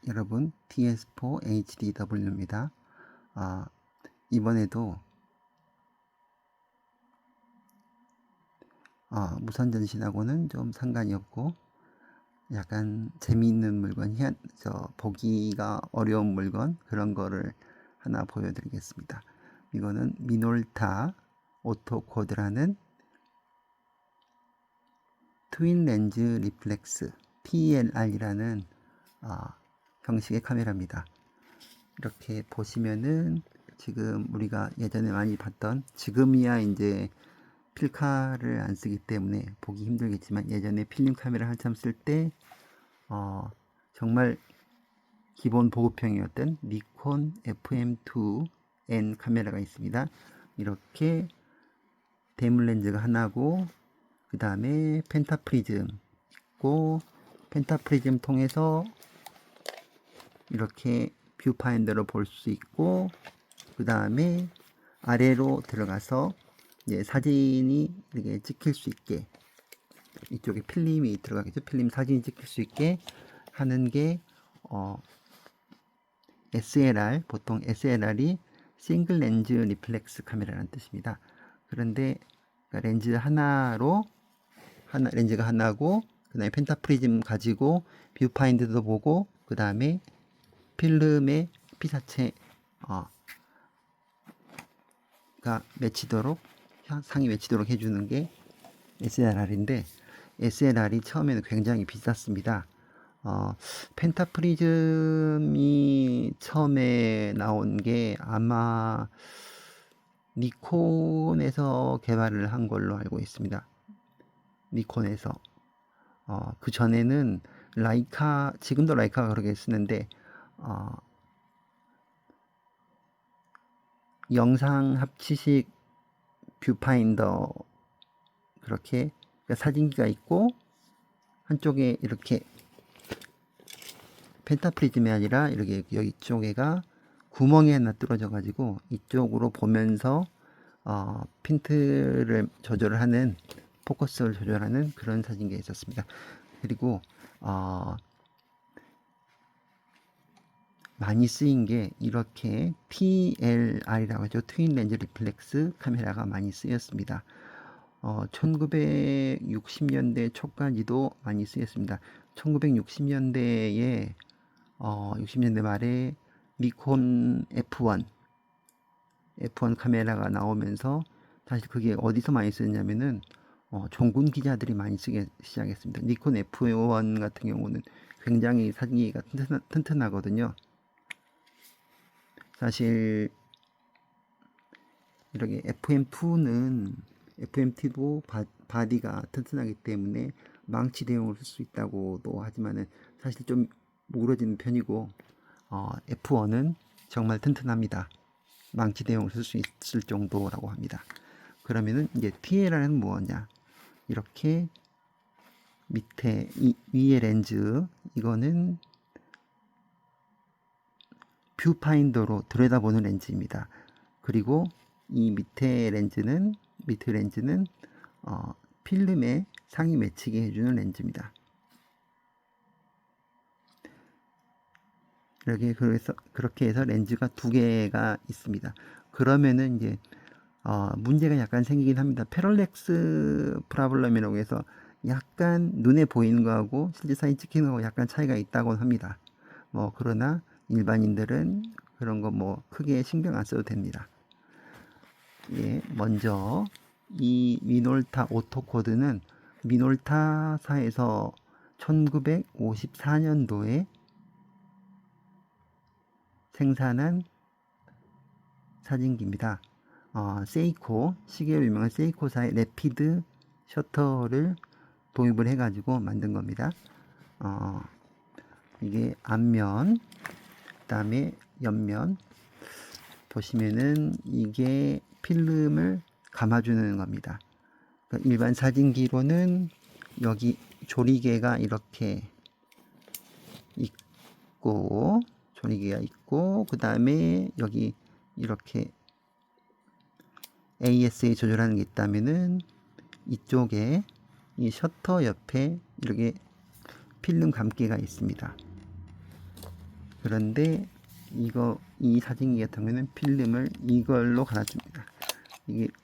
여러분 TS4 HDW입니다. 이번에도 무선 전신하고는 좀 상관이 없고 약간 재미있는 물건, 보기가 어려운 물건, 그런 거를 하나 보여드리겠습니다. 이거는 미놀타 오토코드라는 트윈 렌즈 리플렉스 TLR이라는 형식의 카메라입니다. 이렇게 보시면은 지금 우리가 예전에 많이 봤던, 지금이야 이제 필카를 안 쓰기 때문에 보기 힘들겠지만, 예전에 필름 카메라 한참 쓸 때 정말 기본 보급형이었던 니콘 FM2N 카메라가 있습니다. 이렇게 대물 렌즈가 하나고, 그 다음에 펜타프리즘 있고, 펜타프리즘 통해서 이렇게 뷰파인더로 볼 수 있고, 그 다음에 아래로 들어가서 이제 사진이 이렇게 찍힐 수 있게, 이쪽에 필름이 들어가겠죠. 필름 사진이 찍힐 수 있게 하는 게 SLR, 보통 SLR이 싱글 렌즈 리플렉스 카메라라는 뜻입니다. 그런데 렌즈 하나로 렌즈가 하나고, 그 다음에 펜타프리즘 가지고 뷰파인더도 보고, 그 다음에 필름의 피사체가 맺히도록, 상이 맺히도록 해주는 게 SLR인데, SLR이 처음에는 굉장히 비쌌습니다. 펜타프리즘이 처음에 나온 게 아마 니콘에서 개발을 한 걸로 알고 있습니다. 니콘에서. 그 전에는 라이카, 지금도 라이카가 그렇게 쓰는데, 영상 합치식 뷰파인더, 그렇게 사진기가 있고, 한쪽에 이렇게 펜타프리즘이 아니라 이렇게 여기 쪽에가 구멍이 하나 뚫어져 가지고 이쪽으로 보면서 핀트를 조절을 하는, 포커스를 조절하는 그런 사진기가 있었습니다. 그리고 많이 쓰인 게 이렇게 TLR이라고 하죠. 트윈 렌즈 리플렉스 카메라가 많이 쓰였습니다. 1960년대 초까지도 많이 쓰였습니다. 1960년대에 60년대 말에 니콘 F1 카메라가 나오면서, 사실 그게 어디서 많이 쓰였냐면은 종군 기자들이 많이 쓰기 시작했습니다. 니콘 F1 같은 경우는 굉장히 사진기가 튼튼하거든요. 사실 이렇게 FMT도 바디가 튼튼하기 때문에 망치 대용으로 쓸 수 있다고도 하지만은 사실 좀 무거워지는 편이고, F1은 정말 튼튼합니다. 망치 대용으로 쓸 수 있을 정도라고 합니다. 그러면은 이제 TLR은 뭐냐? 이렇게 밑에 위에 렌즈, 이거는 뷰파인더로 들여다보는 렌즈입니다. 그리고 이 밑에 렌즈는 필름에 상이 맺히게 해주는 렌즈입니다. 그렇게 해서 렌즈가 두 개가 있습니다. 그러면은 이제 문제가 약간 생기긴 합니다. 패럴렉스 프라블럼이라고 해서 약간 눈에 보이는 거하고 실제 사진 찍히는 거하고 약간 차이가 있다고 합니다. 그러나 일반인들은 그런 거 크게 신경 안 써도 됩니다. 예, 먼저 이 미놀타 오토코드는 미놀타사에서 1954년도에 생산한 사진기입니다. 세이코, 시계로 유명한 세이코사의 래피드 셔터를 도입을 해가지고 만든 겁니다. 이게 앞면, 그 다음에 옆면 보시면은 이게 필름을 감아주는 겁니다. 그러니까 일반 사진기로는 여기 조리개가 이렇게 있고, 그 다음에 여기 이렇게 ASA 조절하는 게 있다면은 이쪽에 이 셔터 옆에 이렇게 필름 감기가 있습니다. 그런데 이 사진기 같은 경우는 필름을 이걸로 갈아줍니다.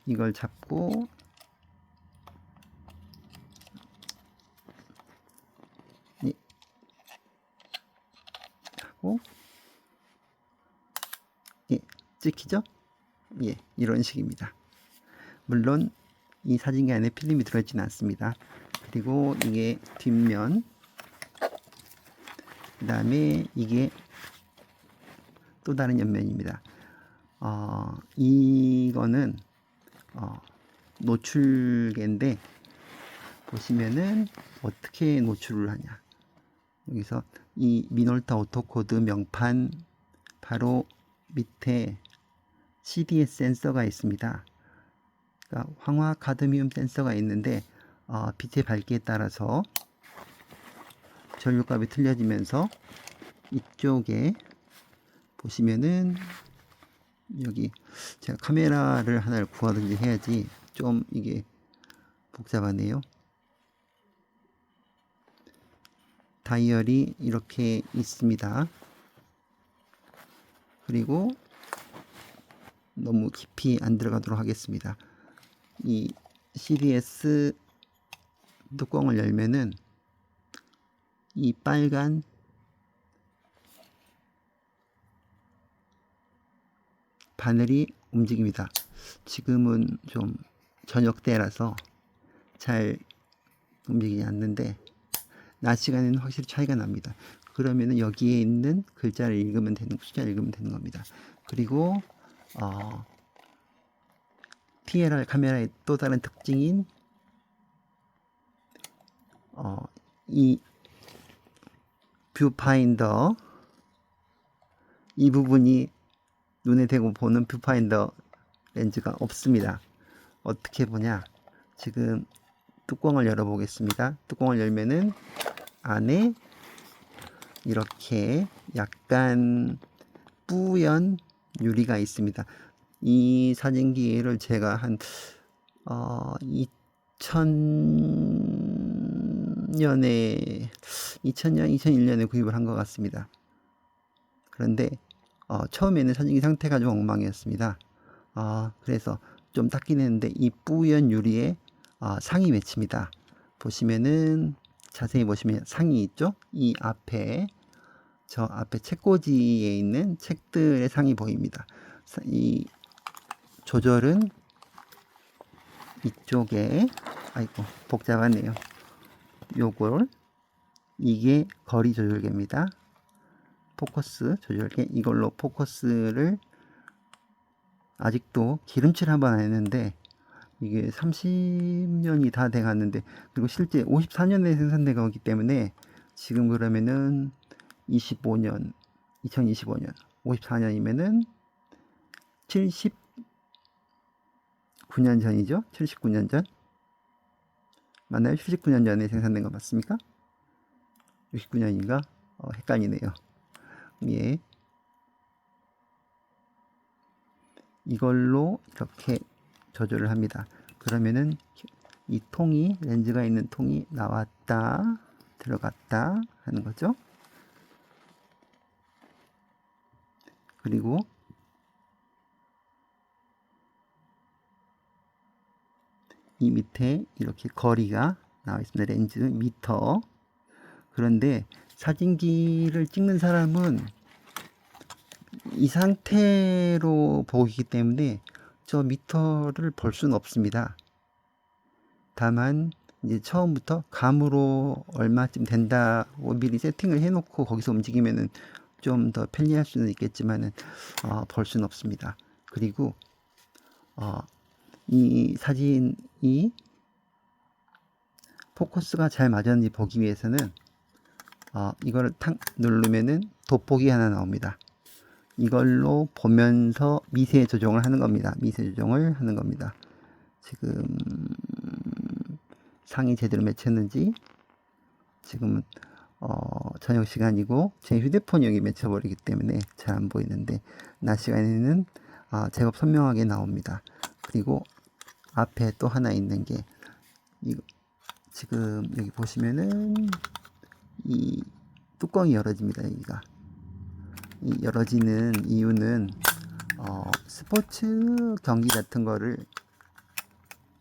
이걸 잡고 하고 찍히죠? 이런 식입니다. 물론 이 사진기 안에 필름이 들어있지는 않습니다. 그리고 이게 뒷면, 그 다음에 이게 또 다른 옆면입니다. 이거는 노출계인데 보시면은 어떻게 노출을 하냐, 여기서 이 미놀타 오토코드 명판 바로 밑에 CDS 센서가 있습니다. 그러니까 황화 카드미움 센서가 있는데 빛의 밝기에 따라서 전류값이 틀려지면서 이쪽에 보시면은 여기 제가 카메라를 하나를 구하든지 해야지 좀 이게 복잡하네요. 다이얼이 이렇게 있습니다. 그리고 너무 깊이 안 들어가도록 하겠습니다. 이 CDS 뚜껑을 열면은 이 빨간 바늘이 움직입니다. 지금은 좀 저녁 때라서 잘 움직이지 않는데 낮 시간에는 확실히 차이가 납니다. 그러면은 여기에 있는 글자를 읽으면 되는, 숫자를 읽으면 되는 겁니다. 그리고 PLR 카메라의 또 다른 특징인 이 뷰파인더, 이 부분이 눈에 대고 보는 뷰파인더 렌즈가 없습니다. 어떻게 보냐, 지금 뚜껑을 열어 보겠습니다. 뚜껑을 열면은 안에 이렇게 약간 뿌연 유리가 있습니다. 이 사진기를 제가 한 2000년, 2001년에 구입을 한 것 같습니다. 그런데 처음에는 사진기 상태가 좀 엉망이었습니다. 그래서 좀 닦긴 했는데 이 뿌연 유리에 상이 맺힙니다. 보시면은 자세히 보시면 상이 있죠? 이 앞에, 저 앞에 책꽂이에 있는 책들의 상이 보입니다. 이 조절은 이쪽에, 아이고 복잡하네요. 요걸, 이게 거리 조절계입니다. 포커스 조절계, 이걸로 포커스를, 아직도 기름칠 한번 안 했는데 이게 30년이 다 돼 갔는데, 그리고 실제 54년에 생산된 거기 때문에 지금 그러면은 2025년 54년이면은 79년 전이죠. 79년 전 맞나요? 79년 전에 생산된 거 맞습니까? 69년인가? 헷갈리네요. 예. 이걸로 이렇게 조절을 합니다. 그러면은 이 통이, 렌즈가 있는 통이 나왔다 들어갔다 하는 거죠. 그리고 이 밑에 이렇게 거리가 나와 있습니다. 렌즈 미터. 그런데 사진기를 찍는 사람은 이 상태로 보기 때문에 저 미터를 볼 수는 없습니다. 다만 이제 처음부터 감으로 얼마쯤 된다고 미리 세팅을 해놓고 거기서 움직이면은 좀 더 편리할 수는 있겠지만은 볼 수는 없습니다. 그리고 이 사진이 포커스가 잘 맞았는지 보기 위해서는 이거를 탁 누르면은 돋보기 하나 나옵니다. 이걸로 보면서 미세 조정을 하는 겁니다. 미세 조정을 하는 겁니다. 지금 상이 제대로 맺혔는지, 지금은 저녁 시간이고 제 휴대폰이 여기 맺혀버리기 때문에 잘 안 보이는데 낮 시간에는 제법 선명하게 나옵니다. 그리고 앞에 또 하나 있는 게 지금 여기 보시면은 이 뚜껑이 열어집니다. 여기가 열어지는 이유는 스포츠 경기 같은 거를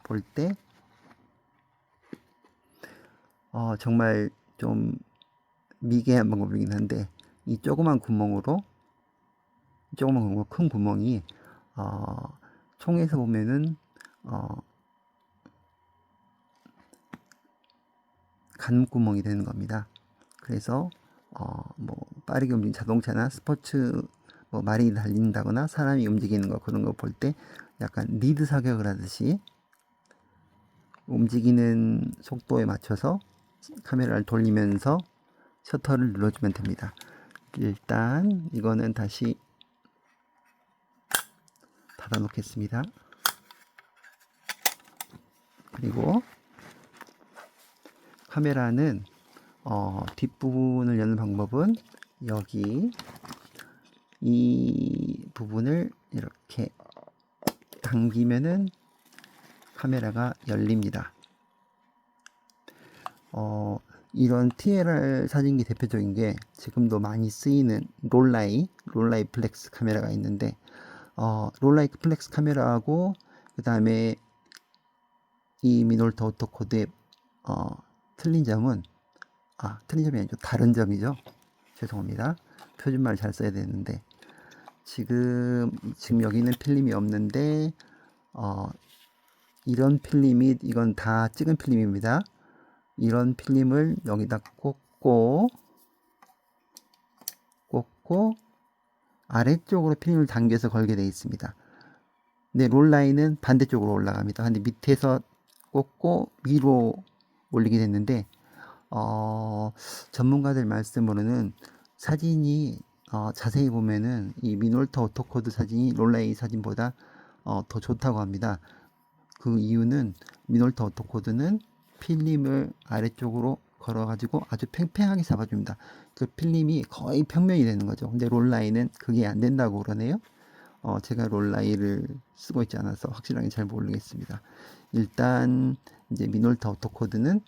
볼 때 정말 좀 미개한 방법이긴 한데, 이 조그만 구멍으로, 큰 구멍이 총에서 보면은 간구멍이 되는 겁니다. 그래서 뭐 빠르게 움직이는 자동차나 스포츠, 뭐 말이 달린다거나 사람이 움직이는 거, 그런 거 볼 때 약간 리드 사격을 하듯이 움직이는 속도에 맞춰서 카메라를 돌리면서 셔터를 눌러주면 됩니다. 일단 이거는 다시 닫아 놓겠습니다. 그리고 카메라는 뒷부분을 여는 방법은 여기 이 부분을 이렇게 당기면은 카메라가 열립니다. 이런 TLR 사진기 대표적인 게 지금도 많이 쓰이는 롤라이 플렉스 카메라가 있는데, 롤라이 플렉스 카메라하고 그 다음에 이 미놀타 오토코드의 틀린 점은, 틀린 점이 아니죠, 다른 점이죠. 죄송합니다. 표준말 잘 써야 되는데, 지금 여기는 필름이 없는데 이런 필름이, 이건 다 찍은 필름입니다. 이런 필름을 여기다 꽂고 아래쪽으로 필름을 당겨서 걸게 되어 있습니다. 근데 롤라인은 반대쪽으로 올라갑니다. 근데 밑에서 꽂고 위로 올리게 됐는데, 전문가들 말씀으로는 사진이 자세히 보면은 이 미놀타 오토코드 사진이 롤라이 사진보다 더 좋다고 합니다. 그 이유는 미놀타 오토코드는 필름을 아래쪽으로 걸어가지고 아주 팽팽하게 잡아줍니다. 그 필름이 거의 평면이 되는 거죠. 근데 롤라이는 그게 안 된다고 그러네요. 제가 롤라이를 쓰고 있지 않아서 확실하게 잘 모르겠습니다. 일단 이제 미놀타 오토코드는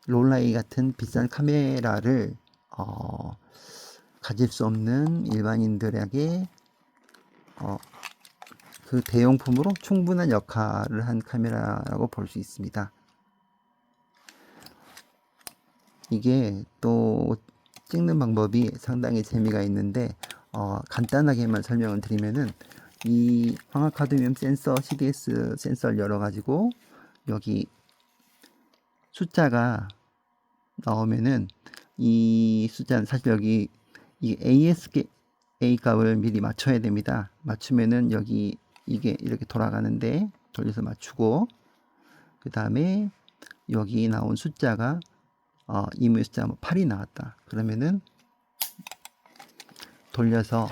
롤라이 같은 비싼 카메라를 가질 수 없는 일반인들에게 그 대용품으로 충분한 역할을 한 카메라라고 볼 수 있습니다. 이게 또 찍는 방법이 상당히 재미가 있는데, 간단하게만 설명을 드리면은, 이 황화카드뮴 센서, CDS 센서를 열어가지고 여기 숫자가 나오면은, 이 숫자는 사실 여기 이 ASA 값을 미리 맞춰야 됩니다. 맞추면은 여기 이게 이렇게 돌아가는데, 돌려서 맞추고, 그 다음에 여기 나온 숫자가 이무의 숫자 8이 나왔다. 그러면은 돌려서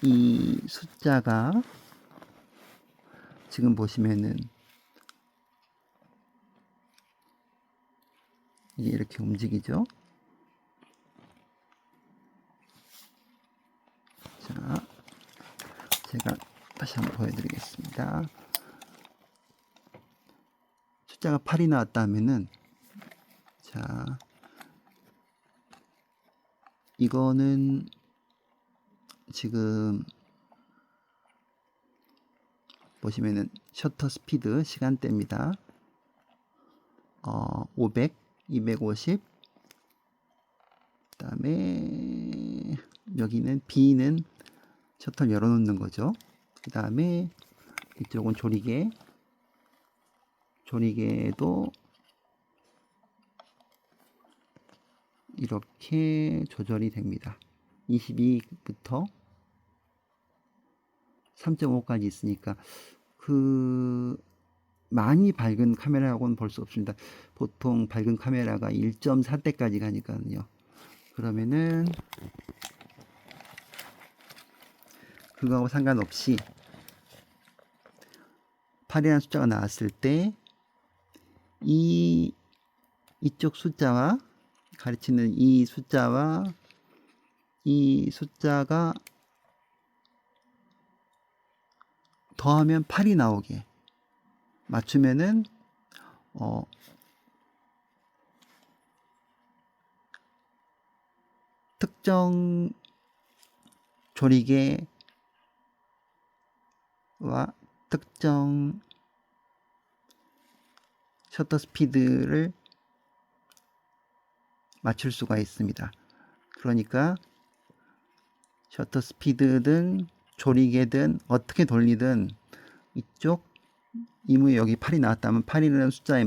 이 숫자가 지금 보시면은 이게 이렇게 움직이죠. 자, 제가 다시 한번 보여드리겠습니다. 숫자가 8이 나왔다 하면은, 자, 이거는 지금 보시면은 셔터 스피드 시간대입니다. 500, 250, 그 다음에 여기는 B는 셔터를 열어놓는 거죠. 그 다음에 이쪽은 조리개도 이렇게 조절이 됩니다. 22부터 3.5까지 있으니까 많이 밝은 카메라하고는 볼 수 없습니다. 보통 밝은 카메라가 1.4대까지 가니까요. 그러면은 그거하고 상관없이 8이라는 숫자가 나왔을 때 이쪽 숫자와 가르치는 이 숫자와 이 숫자가 더하면 8이 나오게 맞추면은 특정 조리개와 특정 셔터 스피드를 맞출 수가 있습니다. 그러니까 셔터 스피드든 조리개든 어떻게 돌리든 이쪽 이무에 여기 8이 나왔다면 8이라는 숫자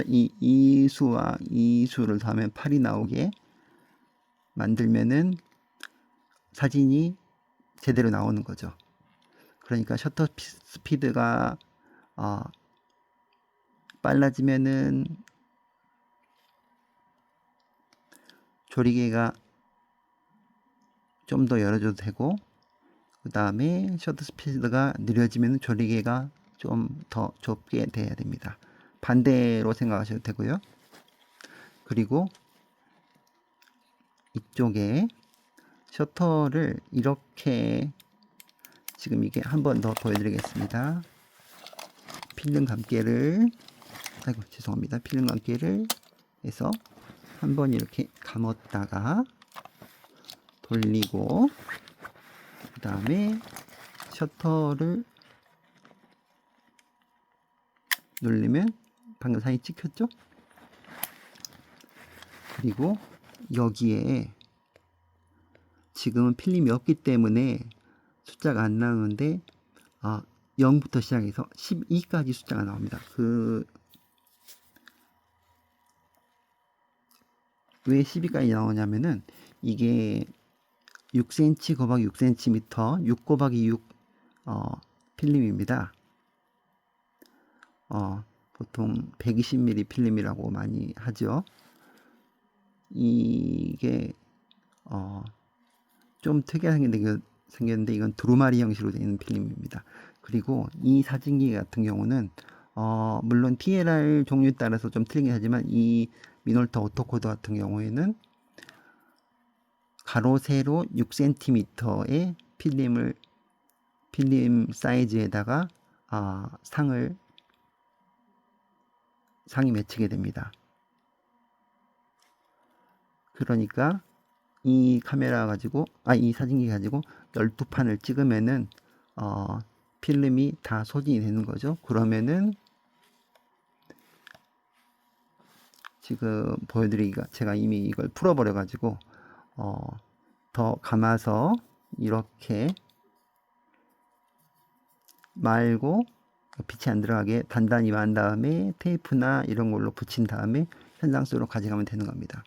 이 수와 이 수를 더하면 8이 나오게 만들면은 사진이 제대로 나오는 거죠. 그러니까 셔터 스피드가 빨라지면은 조리개가 좀 더 열어줘도 되고, 그 다음에 셔터 스피드가 느려지면 조리개가 좀 더 좁게 돼야 됩니다. 반대로 생각하셔도 되고요. 그리고 이쪽에 셔터를 이렇게 지금 이게 한 번 더 보여드리겠습니다. 필름 감개를 죄송합니다. 필름 감개를 해서 한번 이렇게 감았다가 돌리고 그 다음에 셔터를 누르면 방금 사진 찍혔죠? 그리고 여기에 지금은 필름이 없기 때문에 숫자가 안 나오는데 0부터 시작해서 12까지 숫자가 나옵니다. 왜 12까지 나오냐면은 이게 6cm 곱하기 6cm 6 곱하기 6 필름입니다. 보통 120mm 필름이라고 많이 하죠. 이게 좀 특이하게 생겼는데 이건 두루마리 형식으로 되어 있는 필름입니다. 그리고 이 사진기 같은 경우는 물론 PLR 종류에 따라서 좀 틀리긴 하지만 이 미놀타 오토코드 같은 경우에는 가로 세로 6cm의 필름 사이즈에다가 상이 맺히게 됩니다. 그러니까 이 카메라 가지고 이 사진기 가지고 12판을 찍으면은 필름이 다 소진이 되는 거죠. 그러면은 지금 보여드리기가 제가 이미 이걸 풀어버려 가지고 더 감아서 이렇게 말고 빛이 안 들어가게 단단히 만 다음에 테이프나 이런 걸로 붙인 다음에 현상소로 가져가면 되는 겁니다.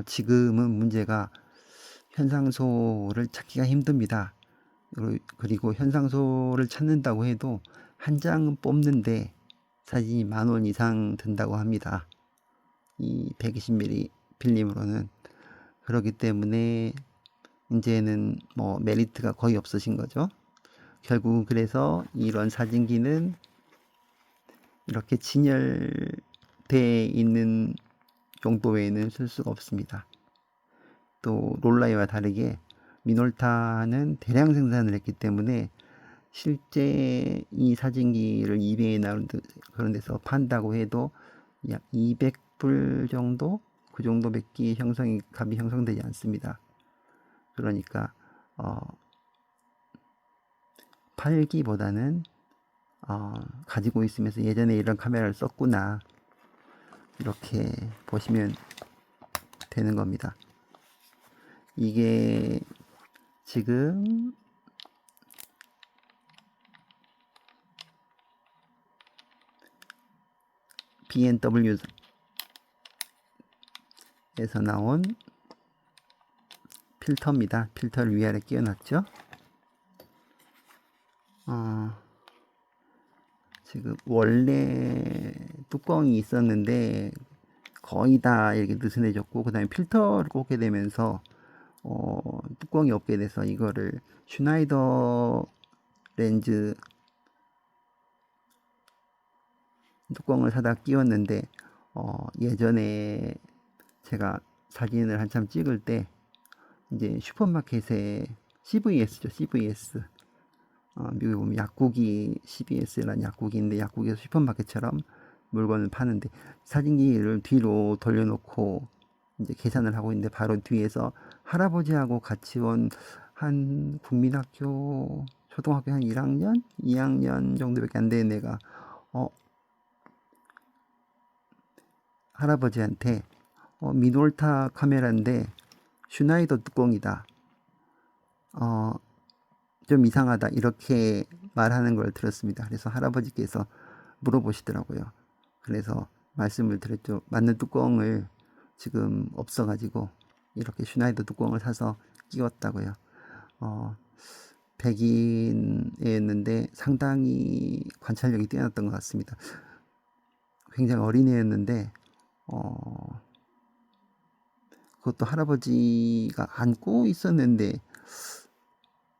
지금은 문제가 현상소를 찾기가 힘듭니다. 그리고 현상소를 찾는다고 해도 한 장은 뽑는데 사진이 10,000원 이상 든다고 합니다. 이 120mm 필름으로는. 그렇기 때문에 이제는 뭐 메리트가 거의 없으신 거죠. 결국은 그래서 이런 사진기는 이렇게 진열되어 있는 용도 외에는 쓸 수가 없습니다. 또 롤라이와 다르게 미놀타는 대량 생산을 했기 때문에 실제 이 사진기를 이베이나 그런 데서 판다고 해도 약 200불 정도? 그 정도밖에 값이 형성되지 않습니다. 그러니까 팔기보다는 가지고 있으면서 예전에 이런 카메라를 썼구나 이렇게 보시면 되는 겁니다. 이게 지금 B&W에서 나온 필터입니다. 필터를 위아래 끼워놨죠. 지금 원래 뚜껑이 있었는데 거의 다 이렇게 느슨해졌고 그 다음에 필터를 꽂게 되면서 뚜껑이 없게 돼서 이거를 슈나이더 렌즈 뚜껑을 사다 끼웠는데 예전에 제가 사진을 한참 찍을 때 이제 슈퍼마켓에 CVS죠. CVS 미국에 보면 약국이 CBS라는 약국이 있는데 약국에서 슈퍼마켓처럼 물건을 파는데 사진기를 뒤로 돌려놓고 이제 계산을 하고 있는데 바로 뒤에서 할아버지하고 같이 온 한 국민학교 초등학교 한 1학년, 2학년 정도밖에 안 되는 애가 어, 할아버지한테 미놀타 카메라인데 슈나이더 뚜껑이다. 어, 좀 이상하다. 이렇게 말하는 걸 들었습니다. 그래서 할아버지께서 물어보시더라고요. 그래서 말씀을 드렸죠. 맞는 뚜껑을 지금 없어가지고 이렇게 슈나이더 뚜껑을 사서 끼웠다고요. 백인이었는데 상당히 관찰력이 뛰어났던 것 같습니다. 굉장히 어린애였는데 그것도 할아버지가 안고 있었는데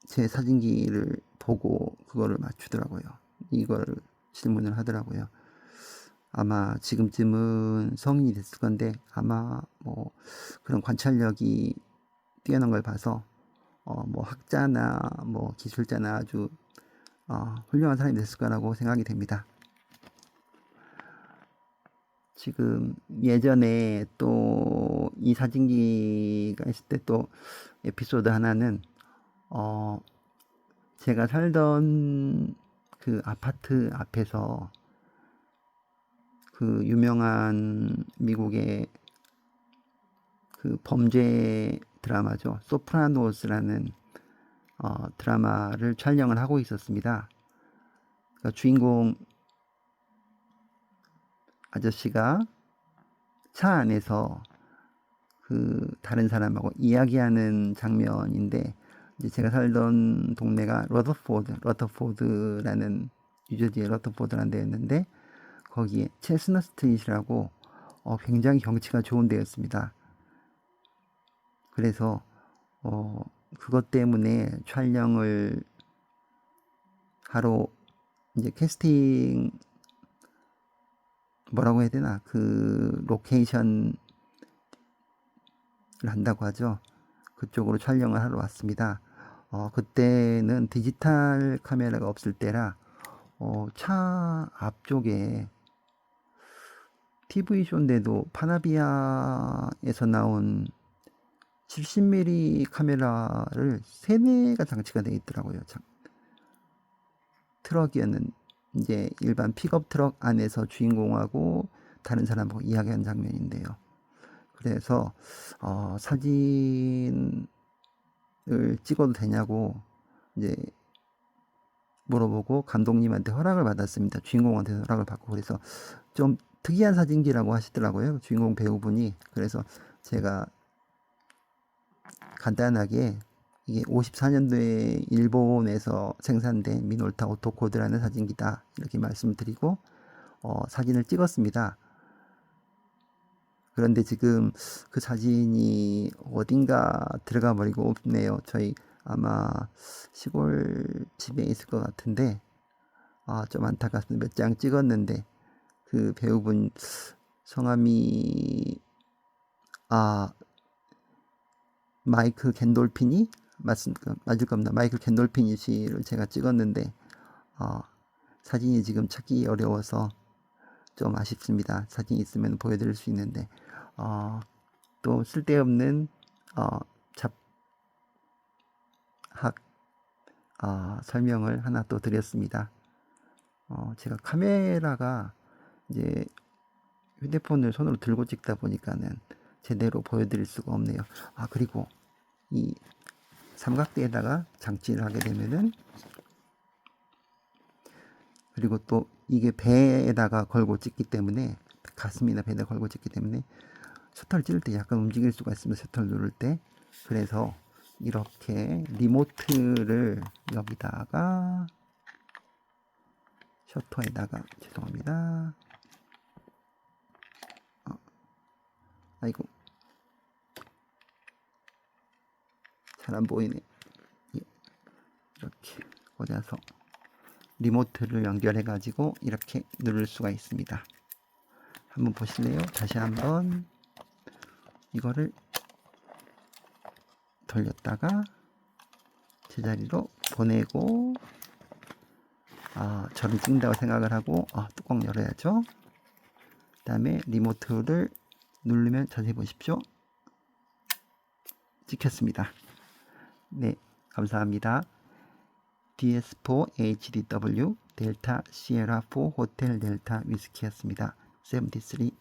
제 사진기를 보고 그거를 맞추더라고요. 이걸 질문을 하더라고요. 아마 지금쯤은 성인이 됐을 건데 아마 뭐 그런 관찰력이 뛰어난 걸 봐서 뭐 학자나 뭐 기술자나 아주 훌륭한 사람이 됐을 거라고 생각이 됩니다. 지금 예전에 또 이 사진기가 있을 때 또 에피소드 하나는 제가 살던 그 아파트 앞에서 그 유명한 미국의 그 범죄 드라마죠. 소프라노스라는 드라마를 촬영을 하고 있었습니다. 그러니까 주인공 아저씨가 차 안에서 그 다른 사람하고 이야기하는 장면인데 이제 제가 살던 동네가 러터포드라는 뉴저지의 러터포드라는 데였는데 거기에 체스넛 스트리트라고 굉장히 경치가 좋은 데였습니다. 그래서 그것 때문에 촬영을 하러 이제 캐스팅 뭐라고 해야 되나 그 로케이션을 한다고 하죠. 그쪽으로 촬영을 하러 왔습니다. 그때는 디지털 카메라가 없을 때라 차 앞쪽에 TV쇼인데도 파나비아에서 나온 70mm 카메라를 3대가 장치가 되어 있더라고요. 트럭이었는 이제 일반 픽업 트럭 안에서 주인공하고 다른 사람하고 이야기하는 장면인데요. 그래서 사진을 찍어도 되냐고 이제 물어보고 감독님한테 허락을 받았습니다. 주인공한테 허락을 받고 그래서 좀 특이한 사진기라고 하시더라고요. 주인공 배우분이. 그래서 제가 간단하게 이게 54년도에 일본에서 생산된 미놀타 오토코드라는 사진기다 이렇게 말씀드리고 사진을 찍었습니다. 그런데 지금 그 사진이 어딘가 들어가 버리고 없네요. 저희 아마 시골 집에 있을 것 같은데 좀 안타깝습니다. 몇 장 찍었는데 그 배우분 성함이 마이클 겐돌피니 맞을 겁니다. 마이클 겐돌피니 씨를 제가 찍었는데 사진이 지금 찾기 어려워서 좀 아쉽습니다. 사진이 있으면 보여드릴 수 있는데 또 쓸데없는 잡학 설명을 하나 또 드렸습니다. 제가 카메라가 이제 휴대폰을 손으로 들고 찍다 보니까는 제대로 보여드릴 수가 없네요. 그리고 이 삼각대에다가 장치를 하게 되면은 그리고 또 이게 배에다가 걸고 찍기 때문에 가슴이나 배에다 걸고 찍기 때문에 셔터를 찌를 때 약간 움직일 수가 있습니다. 셔터를 누를 때. 그래서 이렇게 리모트를 여기다가 셔터에다가 죄송합니다. 아이고 잘 안 보이네. 이렇게 꽂아서 리모트를 연결해 가지고 이렇게 누를 수가 있습니다. 한번 보실래요? 다시 한번 이거를 돌렸다가 제자리로 보내고 저를 찍는다고 생각을 하고 뚜껑 열어야죠. 그 다음에 리모트를 누르면 자세히 보십시오. 찍혔습니다. 네, 감사합니다. DS4 HDW 델타 시에라 4 호텔 델타 위스키였습니다. 73